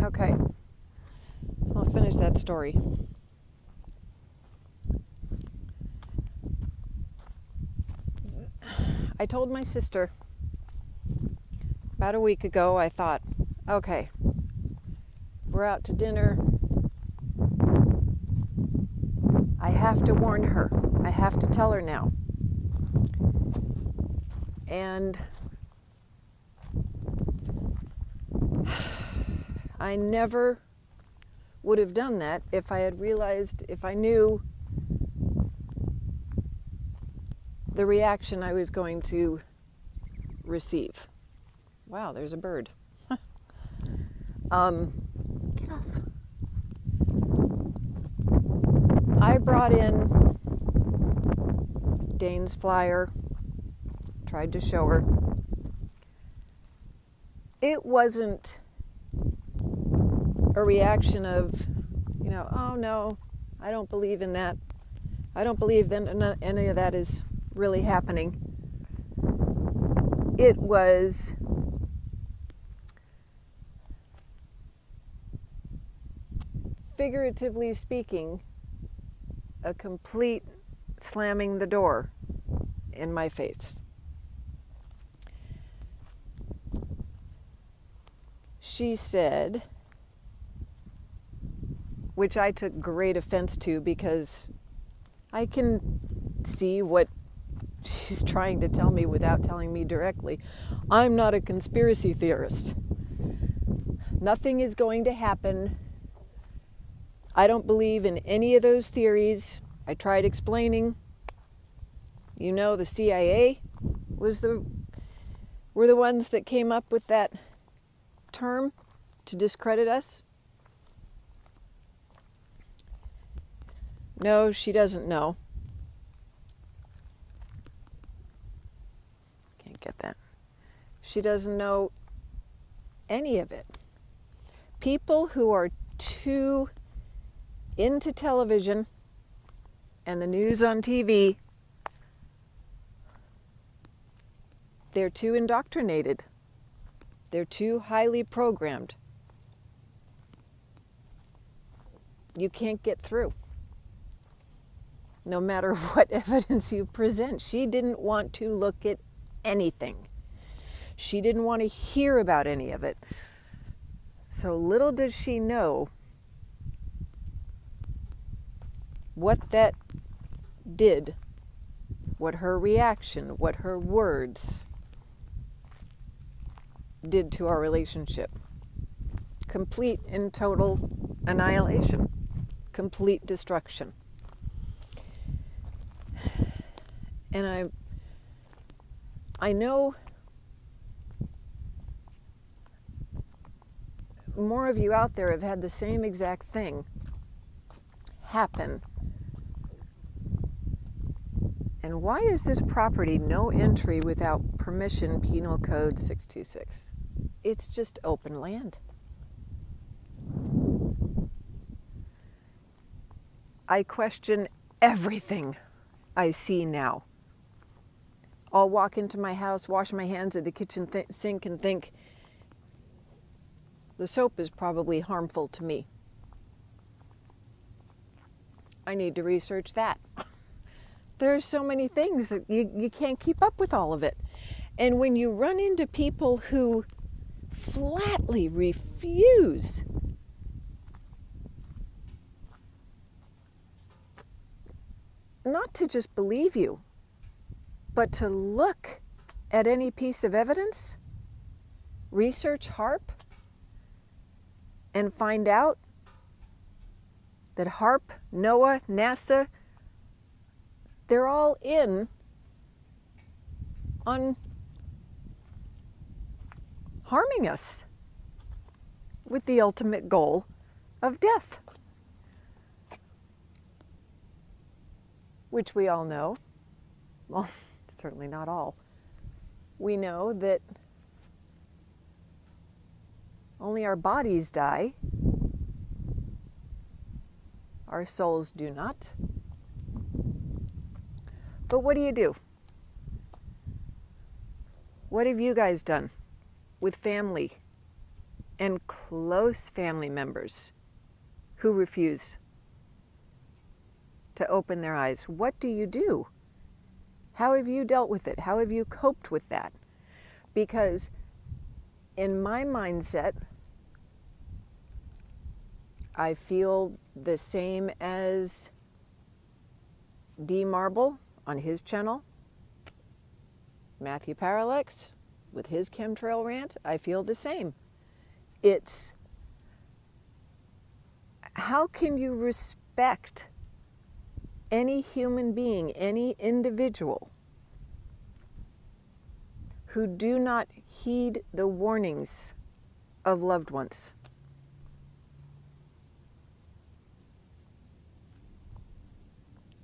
Okay, I'll finish that story. I told my sister about a week ago. I thought, okay, we're out to dinner. I have to warn her. I have to tell her now. And I never would have done that if I had realized, if I knew the reaction I was going to receive. Wow, there's a bird. Get off. I brought in Dane's flyer, tried to show her. It wasn't a reaction of, oh no, I don't believe in that. I don't believe that any of that is really happening. It was figuratively speaking, a complete slamming the door in my face. She said, which I took great offense to because I can see what she's trying to tell me without telling me directly. I'm not a conspiracy theorist. Nothing is going to happen. I don't believe in any of those theories. I tried explaining. The CIA were the ones that came up with that term to discredit us. No, she doesn't know. Can't get that. She doesn't know any of it. People who are too into television and the news on TV, they're too indoctrinated. They're too highly programmed. You can't get through, no matter what evidence you present. She didn't want to look at anything. She didn't want to hear about any of it. So little did she know what that did, what her reaction, what her words did to our relationship. Complete and total annihilation. Complete destruction. And I know more of you out there have had the same exact thing happen. And why is this property no entry without permission, Penal Code 626? It's just open land. I question everything I see now. I'll walk into my house, wash my hands at the kitchen sink and think, the soap is probably harmful to me. I need to research that. There's so many things, you can't keep up with all of it. And when you run into people who flatly refuse not to just believe you, but to look at any piece of evidence, research HAARP, and find out that HAARP, NOAA, NASA, they're all in on harming us with the ultimate goal of death, which we all know. Well, certainly not all. We know that only our bodies die. Our souls do not. But what do? What have you guys done with family and close family members who refuse to open their eyes. What do you do? How have you dealt with it? How have you coped with that? Because in my mindset, I feel the same as D. Marble on his channel, Matthew Parallax with his chemtrail rant. I feel the same. It's how can you respect any human being, any individual who do not heed the warnings of loved ones?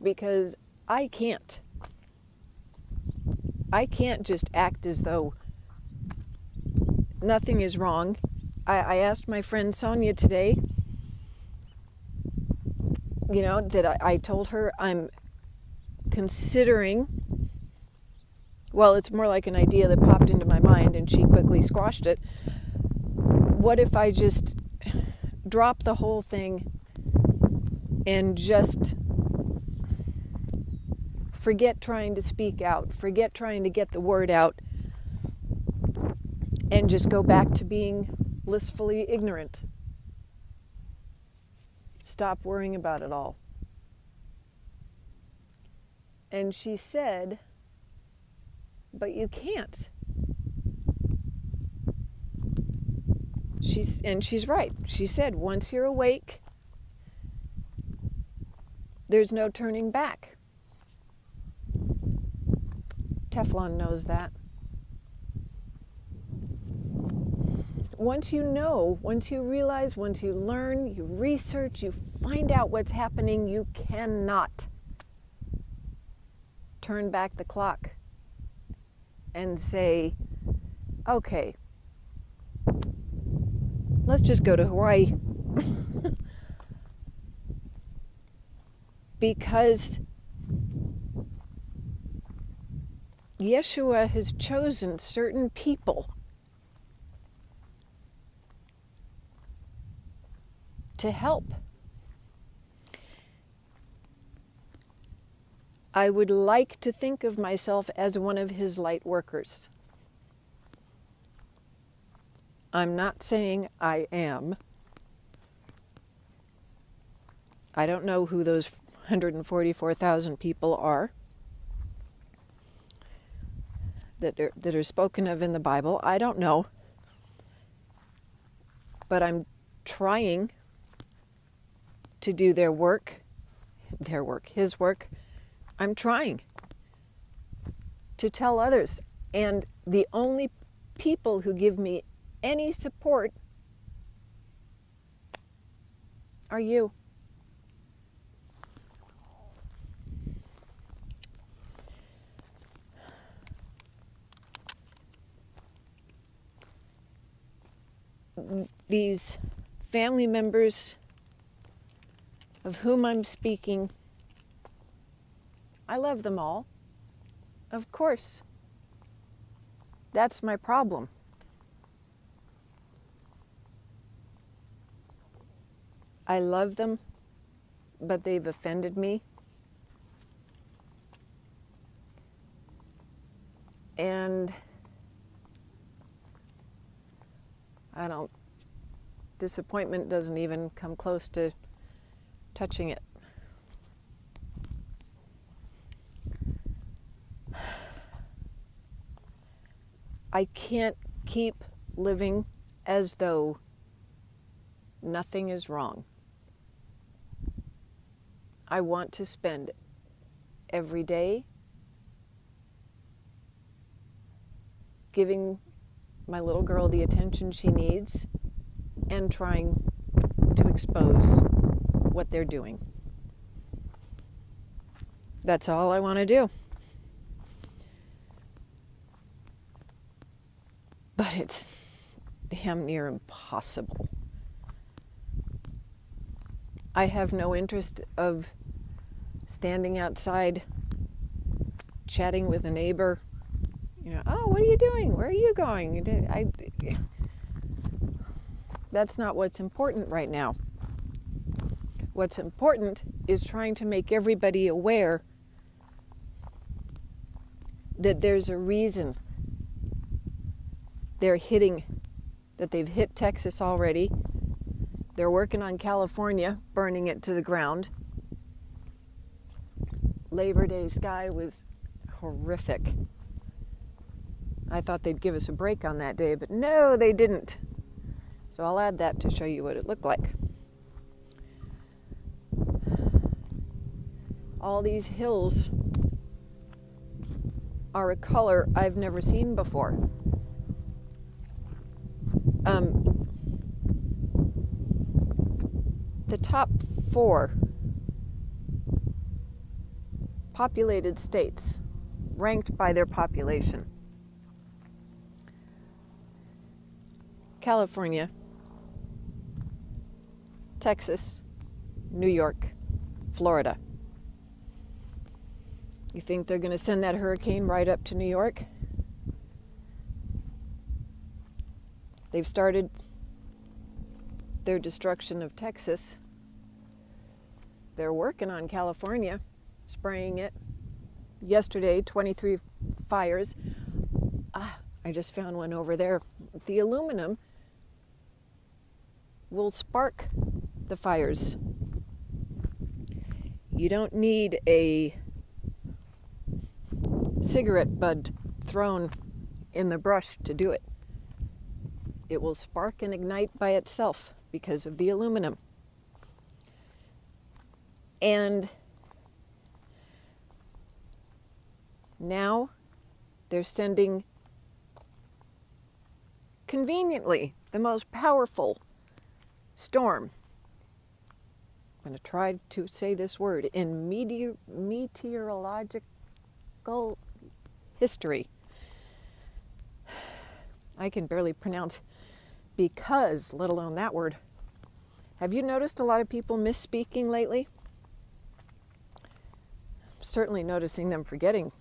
Because I can't just act as though nothing is wrong. I asked my friend Sonia today, that I told her I'm considering, well, it's more like an idea that popped into my mind and she quickly squashed it. What if I just drop the whole thing and just forget trying to speak out, forget trying to get the word out, and just go back to being blissfully ignorant? Stop worrying about it all. And she said, but you can't. She's right. She said, once you're awake, there's no turning back. Teflon knows that. Once you know, once you realize, once you learn, you research, you find out what's happening, you cannot turn back the clock and say, okay, let's just go to Hawaii. Because Yeshua has chosen certain people to help. I would like to think of myself as one of his light workers. I'm not saying I am. I don't know who those 144,000 people are that are spoken of in the Bible. I don't know. But I'm trying to do his work. I'm trying to tell others. And the only people who give me any support are you. These family members of whom I'm speaking, I love them all, of course. That's my problem. I love them, but they've offended me. And disappointment doesn't even come close to touching it. I can't keep living as though nothing is wrong. I want to spend every day giving my little girl the attention she needs and trying to expose what they're doing. That's all I want to do. But it's damn near impossible. I have no interest of standing outside chatting with a neighbor. Oh, what are you doing? Where are you going? That's not what's important right now. What's important is trying to make everybody aware that there's a reason they've hit Texas already. They're working on California, burning it to the ground. Labor Day sky was horrific. I thought they'd give us a break on that day, but no, they didn't. So I'll add that to show you what it looked like. All these hills are a color I've never seen before. The top 4 populated states, ranked by their population: California, Texas, New York, Florida. You think they're going to send that hurricane right up to New York? They've started their destruction of Texas. They're working on California, spraying it. Yesterday, 23 fires. I just found one over there. The aluminum will spark the fires. You don't need a cigarette butt thrown in the brush to do it. It will spark and ignite by itself because of the aluminum. And now they're sending, conveniently, the most powerful storm. I'm going to try to say this word in meteorological history. I can barely pronounce because, let alone that word. Have you noticed a lot of people misspeaking lately? I'm certainly noticing them forgetting